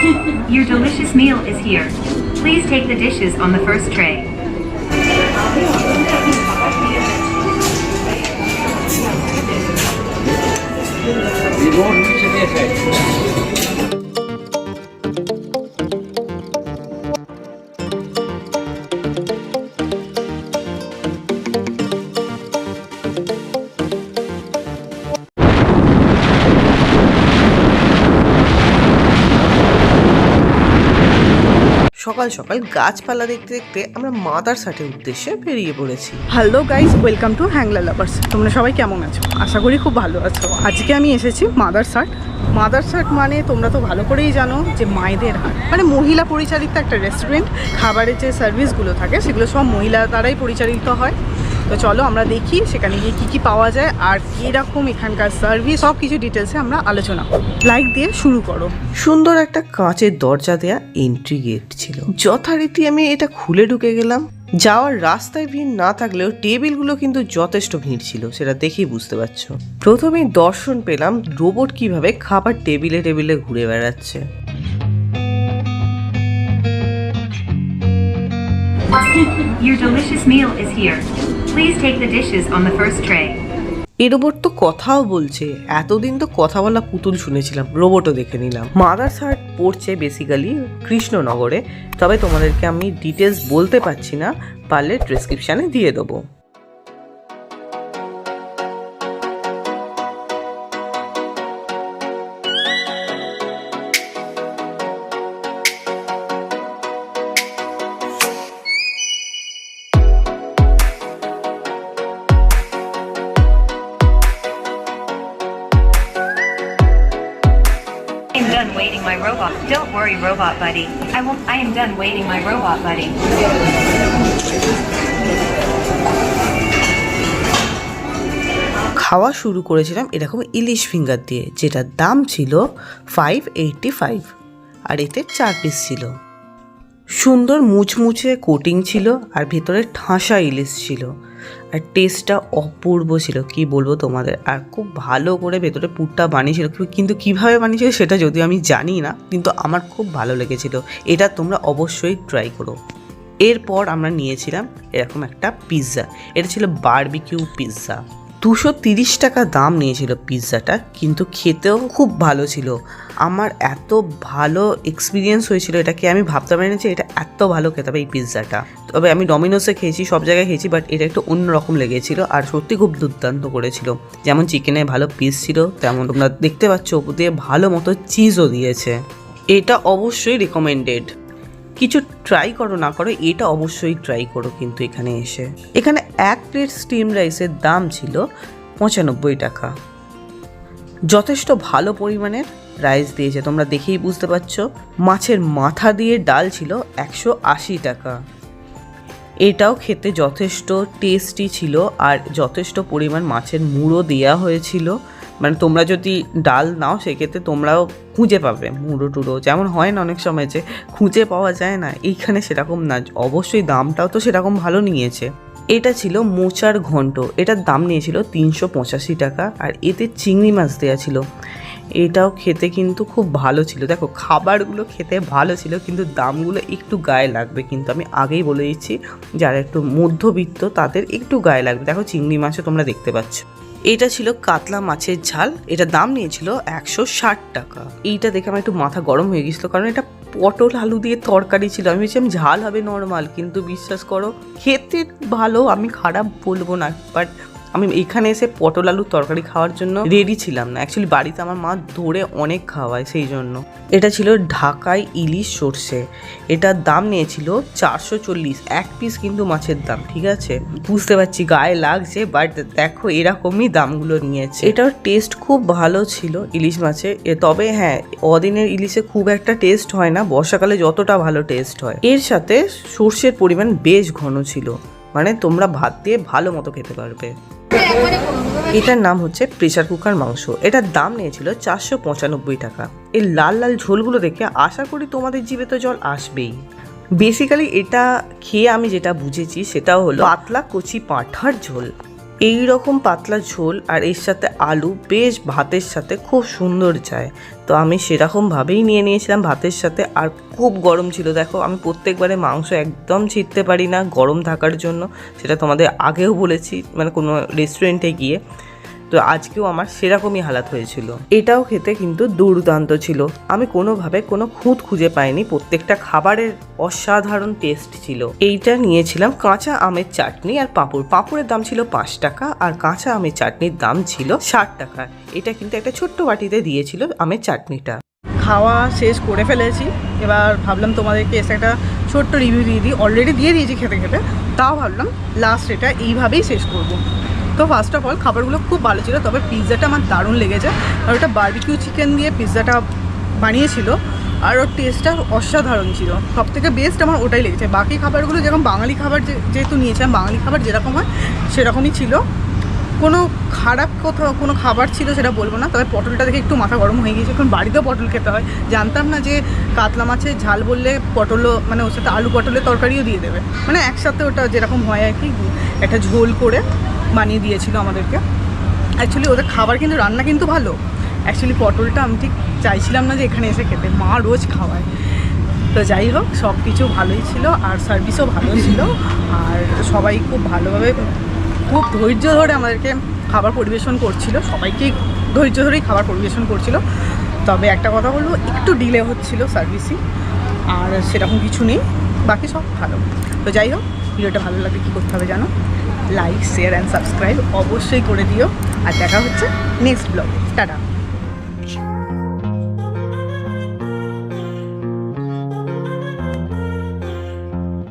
Your delicious meal is here. Please take the dishes on the first tray. We won't reach this side. সকাল সকাল গাছপালা দেখতে দেখতে আমরা মাদারসাটের উদ্দেশ্যে বেরিয়ে পড়েছি। Hello guys, welcome to Hangla lovers. তোমরা সবাই কেমন আছো? আশা করি খুব ভালো আছো। আজকে আমি এসেছি মাদারসাট। মাদারসাট মানে তোমরা তো ভালো করেই জানো যে মায়েদের হাট, মানে মহিলা পরিচালিত একটা রেস্টুরেন্ট। খাবারের যে সার্ভিসগুলো থাকে সেগুলো সব মহিলা দ্বারাই পরিচালিত হয়। তো চলো আমরা দেখি সেখানে গিয়ে কী কী পাওয়া যায় আর কীরকম এখানকার সার্ভিস, সব কিছু ডিটেলসে আমরা আলোচনা করব। লাইক দিয়ে শুরু করো। সুন্দর একটা কাঁচের দরজা দেয়া এন্ট্রি গেট ছিল। যথারীতি আমি এটা খুলে ঢুকে গেলাম। যাওয়ার রাস্তায় ভিড় না থাকলেও টেবিলগুলো কিন্তু যথেষ্ট ভিড় ছিল, সেটা দেখেই বুঝতে পারছো। প্রথমেই দর্শন পেলাম রোবট কিভাবে খাবার টেবিলে টেবিলে ঘুরে বেড়াচ্ছে। Your delicious meal is here. Please take the dishes on the first tray. এই রোবট তো কথাও বলছে। এতদিন তো কথা বলা পুতুল শুনেছিলাম, রোবটও দেখে নিলাম। মাদারসাট পড়ছে বেসিক্যালি কৃষ্ণনগরে, তবে তোমাদেরকে আমি ডিটেলস বলতে পারছি না, পারলে ডেসক্রিপশানে দিয়ে দেবো। I am done waiting my robot. Don't worry, robot buddy. I am done waiting my robot buddy. খাওয়া শুরু করেছিলাম এরকম ইলিশ ফিঙ্গার দিয়ে, যেটার দাম ছিল 585, আর এতে 4 পিস ছিল। সুন্দর মুচমুচে কোটিং ছিল আর ভেতরে ঠাসা ইলিশ ছিল, আর টেস্টটা অপূর্ব ছিল, কি বলবো তোমাদের। আর খুব ভালো করে ভেতরে পুরটা বানিয়েছিল, কিন্তু কিভাবে বানিয়েছিল সেটা যদিও আমি জানি না, কিন্তু আমার খুব ভালো লেগেছিল। এটা তোমরা অবশ্যই ট্রাই করো। এরপর আমরা নিয়েছিলাম এরকম একটা পিৎজা। এটা ছিল বারবিকিউ পিৎজা। 230 টাকা দাম নিয়েছিল পিৎজাটা, কিন্তু খেতেও খুব ভালো ছিল। আমার এত ভালো এক্সপিরিয়েন্স হয়েছিল এটাকে, আমি ভাবতে পারি না যে এটা এত ভালো খেতে হবে এই পিৎজাটা। তবে আমি ডমিনোসে খেয়েছি, সব জায়গায় খেয়েছি, বাট এটা একটু অন্যরকম লেগেছিল আর সত্যি খুব দুর্দান্ত করেছিল। যেমন চিকেনে ভালো পিস ছিল, তেমন তোমরা দেখতে পাচ্ছ ওপর দিয়ে ভালো মতো চিজও দিয়েছে। এটা অবশ্যই রিকমেন্ডেড। কিছু ট্রাই করো না করো, এটা অবশ্যই ট্রাই করো। কিন্তু এখানে 1 প্লেট স্টিম রাইসের দাম ছিল 95 টাকা। যথেষ্ট ভালো পরিমাণের রাইস দিয়েছে, তোমরা দেখেই বুঝতে পারছো। মাছের মাথা দিয়ে ডাল ছিল 180 টাকা। এটাও খেতে যথেষ্ট টেস্টি ছিল আর যথেষ্ট পরিমাণ মাছের মুড়ো দেওয়া হয়েছিল। মানে তোমরা যদি ডাল নাও সেক্ষেত্রে তোমরাও খুঁজে পাবে মুড়ো টুড়ো, যেমন হয় না অনেক সময় যে খুঁজে পাওয়া যায় না, এইখানে সেরকম না। অবশ্যই দামটাও তো সেরকম ভালো নিয়েছে। এটা ছিল মোচার ঘন্ট, এটার দাম নিয়েছিল 385 টাকা, আর এতে চিংড়ি মাছ দেওয়া ছিল। এটাও খেতে কিন্তু খুব ভালো ছিল। দেখো খাবারগুলো খেতে ভালো ছিল, কিন্তু দামগুলো একটু গায়ে লাগবে। কিন্তু আমি আগেই বলে দিচ্ছি, যারা একটু মধ্যবিত্ত তাদের একটু গায়ে লাগবে। দেখো চিংড়ি মাছও তোমরা দেখতে পাচ্ছ। এটা ছিল কাতলা মাছের ঝাল, এটা দাম নিয়েছিল 160 টাকা। এইটা দেখে আমার একটু মাথা গরম হয়ে গেছিলো, কারণ এটা পটল আলু দিয়ে তরকারি ছিল। আমি ভেবেছিলাম ঝাল হবে নর্মাল, কিন্তু বিশ্বাস করো খেতে ভালো, আমি খারাপ বলবো না। বাট আমি এখানে এসে পটল আলুর তরকারি খাওয়ার জন্য রেডি ছিলাম না। অ্যাকচুয়ালি বাড়িতে আমার মা ধরে অনেক খাওয়ায়, সেই জন্য। এটা ছিল ঢাকাই ইলিশ সর্ষে, এটার দাম নিয়েছিল 440, 1 পিস কিন্তু মাছের দাম। ঠিক আছে, বুঝতে পারছি গায়ে লাগছে, বাট দেখো এরকমই দামগুলো নিয়েছে। এটার টেস্ট খুব ভালো ছিল ইলিশ মাছে। তবে হ্যাঁ, অদিনের ইলিশে খুব একটা টেস্ট হয় না, বর্ষাকালে যতটা ভালো টেস্ট হয়। এর সাথে সর্ষের পরিমাণ বেশ ঘন ছিল, মানে তোমরা ভাত দিয়ে ভালো মতো খেতে পারবে। এটার নাম হচ্ছে প্রেসার কুকার মাংস, এটার দাম নিয়েছিল 495 টাকা। এই লাল লাল ঝোলগুলো দেখে আশা করি তোমাদের জিভে তো জল আসবেই। বেসিক্যালি এটা খেয়ে আমি যেটা বুঝেছি সেটা হলো পাতলা কচি পাঁঠার ঝোল। এই রকম পাতলা ঝোল আর এর সাথে আলু বেশ ভাতের সাথে খুব সুন্দর যায়। তো আমি সেরকমভাবেই নিয়ে নিয়েছিলাম ভাতের সাথে। আর খুব গরম ছিল, দেখো আমি প্রত্যেকবারে মাংস একদম ছিঁড়তে পারি না গরম থাকার জন্য, সেটা তোমাদের আগেও বলেছি মানে কোনো রেস্টুরেন্টে গিয়ে। তো আজকেও আমার সেরকমই হালাত হয়েছিল। এটাও খেতে কিন্তু দুর্দান্ত ছিল, আমি কোনোভাবে কোনো খুঁত খুঁজে পাইনি, প্রত্যেকটা খাবারের অসাধারণ টেস্ট ছিল। এইটা নিয়েছিলাম কাঁচা আমের চাটনি আর পাঁপড়। পাঁপড়ের দাম ছিল 5 টাকা আর কাঁচা আমের চাটনির দাম ছিল 60 টাকা। এটা কিন্তু একটা ছোট্ট বাটিতে দিয়েছিল আমের চাটনিটা। খাওয়া শেষ করে ফেলেছি, এবার ভাবলাম তোমাদেরকে এসে একটা ছোট্ট রিভিউ দিয়ে দিই। অলরেডি দিয়ে দিয়েছি খেতে খেতে, তাও ভাবলাম লাস্ট এটা এইভাবেই শেষ করব। তো ফার্স্ট অফ অল খাবারগুলো খুব ভালো ছিল, তবে পিৎজাটা আমার দারুণ লেগেছে। আর ওটা বারবিকিউ চিকেন দিয়ে পিৎজাটা বানিয়েছিল আর ওর টেস্টটা অসাধারণ ছিল, সবথেকে বেস্ট আমার ওটাই লেগেছে। বাকি খাবারগুলো যেরকম বাঙালি খাবার যেহেতু নিয়েছিলাম, বাঙালি খাবার যেরকম হয় সেরকমই ছিল, কোনো খারাপ কোথাও কোনো খাবার ছিল সেটা বলবো না। তবে পটলটা দেখে একটু মাথা গরম হয়ে গিয়েছে, এখন বাড়িতেও পটল খেতে হয়। জানতাম না যে কাতলা মাছের ঝাল বললে পটলও মানে ওর সাথে আলু পটলের তরকারিও দিয়ে দেবে, মানে একসাথে ওটা যেরকম হয় আর কি একটা ঝোল করে বানিয়ে দিয়েছিল আমাদেরকে। অ্যাকচুয়ালি ওদের খাবার কিন্তু রান্না কিন্তু ভালো। অ্যাকচুয়ালি পটলটা আমি ঠিক চাইছিলাম না যে এখানে এসে খেতে, মা রোজ খাওয়ায়। তো যাই হোক সব কিছু ভালোই ছিল আর সার্ভিসও ভালো ছিল। আর সবাই খুব ভালোভাবে খুব ধৈর্য ধরে আমাদেরকে খাবার পরিবেশন করছিল, সবাইকেই ধৈর্য ধরেই খাবার পরিবেশন করছিল। তবে একটা কথা বলবো, একটু ডিলে হচ্ছিল সার্ভিসই, আর সেরকম কিছু নেই, বাকি সব ভালো। তো যাই হোক, ভিডিওটা ভালো লাগলে কী করতে হবে জানো, লাইক শেয়ার অ্যান্ড সাবস্ক্রাইব অবশ্যই করে দিও। আর দেখা হচ্ছে নেক্সট ব্লগে। টাটা।